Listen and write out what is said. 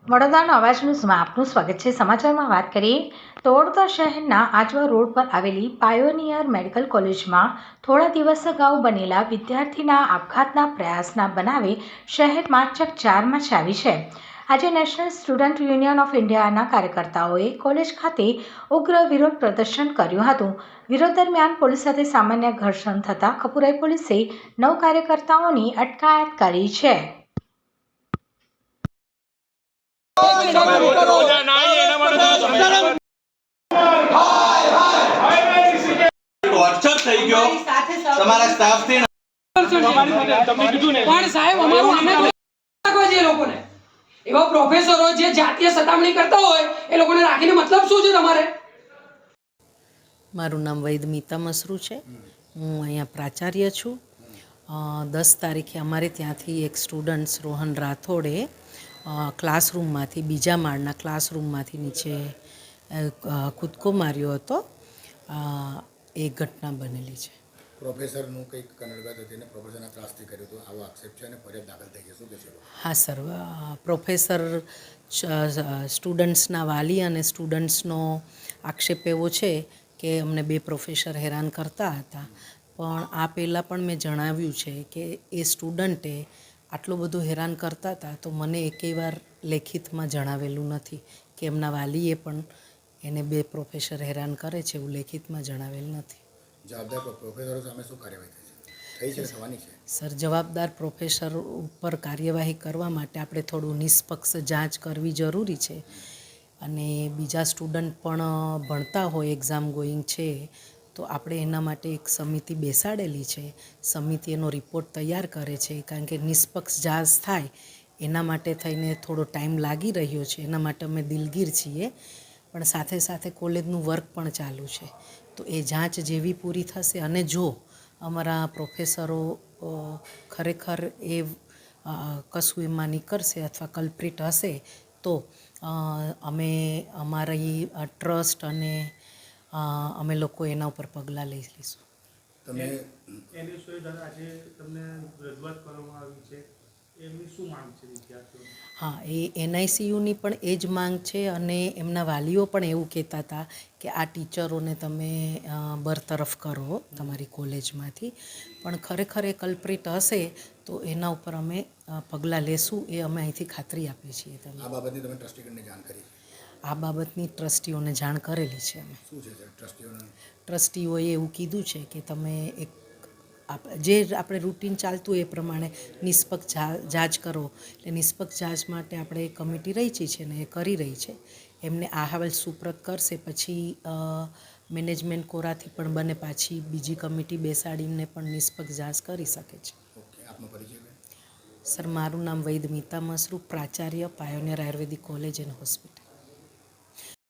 વડોદરાનો અવાજ ન્યૂઝમાં આપનું સ્વાગત છે। સમાચારમાં વાત કરીએ તો વડોદરા શહેરના આજવા રોડ પર આવેલી પાયોનિયર મેડિકલ કોલેજમાં થોડા દિવસ અગાઉ બનેલા વિદ્યાર્થીના આપઘાતના પ્રયાસના બનાવે શહેરમાં ચકચાર મચાવી છે। આજે નેશનલ સ્ટુડન્ટ યુનિયન ઓફ ઇન્ડિયાના કાર્યકર્તાઓએ કોલેજ ખાતે ઉગ્ર વિરોધ પ્રદર્શન કર્યું હતું। વિરોધ દરમિયાન પોલીસ સાથે સામાન્ય ઘર્ષણ થતાં કપુરાઈ પોલીસે 9 કાર્યકર્તાઓની અટકાયત કરી છે। ટોર્ચર થઈ ગયો તમારા સ્ટાફથી પણ સાહેબ અમારું અમે રાખવા છે લોકોને એવા પ્રોફેસરો જે જાતીય સતામણી કરતા હોય એ લોકોને રાખીને મતલબ શું છે તમારે? મારું નામ વૈદ મીતા મસરૂ છે। હું અહીંયા પ્રાચાર્ય છું। 10 તારીખે અમારે ત્યાંથી એક સ્ટુડન્ટ્સ રોહન રાઠોડે ક્લાસરૂમમાંથી બીજા માળના ક્લાસરૂમમાંથી નીચે કૂદકો માર્યો હતો। એ ઘટના બનેલી છે। પ્રોફેસરનું કંઈક કનડગત હતી અને પ્રોફેસરના ત્રાસથી કર્યું હતું આવો આક્ષેપ છે અને ફરિયાદ દાખલ થઈ ગઈ, શું કહેશો? હા સર, પ્રોફેસર સ્ટુડન્ટ્સના વાલી અને સ્ટુડન્ટ્સનો આક્ષેપ એવો છે કે અમને 2 પ્રોફેસર હેરાન કરતા હતા, પણ આ પહેલાં પણ મેં જણાવ્યું છે કે એ સ્ટુડન્ટે આટલું બધું હેરાન કરતા હતા તો મને એકેય વાર લેખિતમાં જણાવેલું નથી કે એમના વાલીએ પણ એને 2 પ્રોફેસર હેરાન કરે છે એવું લેખિતમાં જણાવેલ નથી। જવાબદાર પ્રોફેસરો સામે શું કાર્યવાહી થઈ છે થવાની છે? સર, જવાબદાર પ્રોફેસર ઉપર કાર્યવાહી કરવા માટે આપણે થોડું નિષ્પક્ષ જાંચ કરવી જરૂરી છે અને બીજા સ્ટુડન્ટ પણ ભણતા હોય, એક્ઝામ ગોઈંગ છે તો આપણે એના માટે એક સમિતિ બેસાડેલી છે। સમિતિ એનો રિપોર્ટ તૈયાર કરે છે, કારણ કે નિષ્પક્ષ જાંચ થાય એના માટે થઈને થોડો ટાઈમ લાગી રહ્યો છે, એના માટે અમે દિલગીર છીએ, પણ સાથે સાથે કોલેજનું વર્ક પણ ચાલુ છે। તો એ જાંચ જેવી પૂરી થશે અને જો અમારા પ્રોફેસરો ખરેખર એ કશું એમાં નીકળશે અથવા કલ્પ્રિટ હશે તો અમે અમારી ટ્રસ્ટ અને અમે લોકો એના ઉપર પગલાં લઈ લઈશું। તમે એની સુવિધા આજે તમને રજૂઆત કરવામાં આવી છે, એમની શું માંગ છે વિદ્યાર્થીઓ? હા, એ NICUની પણ એ જ માંગ છે અને એમના વાલીઓ પણ એવું કહેતા હતા કે આ ટીચરોને તમે બરતરફ કરો તમારી કોલેજમાંથી, પણ ખરેખર એ કલ્પ્રિટ હશે તો એના ઉપર અમે પગલાં લેશું, એ અમે અહીંથી ખાતરી આપીએ છીએ તમને। આ બાબતની તમે ટ્રસ્ટીગણને જાણ કરી? આ બાબતની ટ્રસ્ટીઓને જાણ કરેલી છે અમે। શું છે સર ટ્રસ્ટીઓએ એવું કીધું છે કે તમે એક જે આપણે રૂટીન ચાલતું હોય એ પ્રમાણે નિષ્પક્ષ જાંચ કરો, એટલે નિષ્પક્ષ જાંચ માટે આપણે કમિટી રચી છે ને એ કરી રહી છે। એમને આ અહેવાલ સુપ્રત કરશે પછી મેનેજમેન્ટ કોરાથી પણ બને પાછી બીજી કમિટી બેસાડીને પણ નિષ્પક્ષ જાંચ કરી શકે છે। ઓકે, આપનો પરિચય? સર, મારું નામ વૈદ મીતા મસરૂ, પ્રાચાર્ય, Pioneer Ayurvedic College and hospital.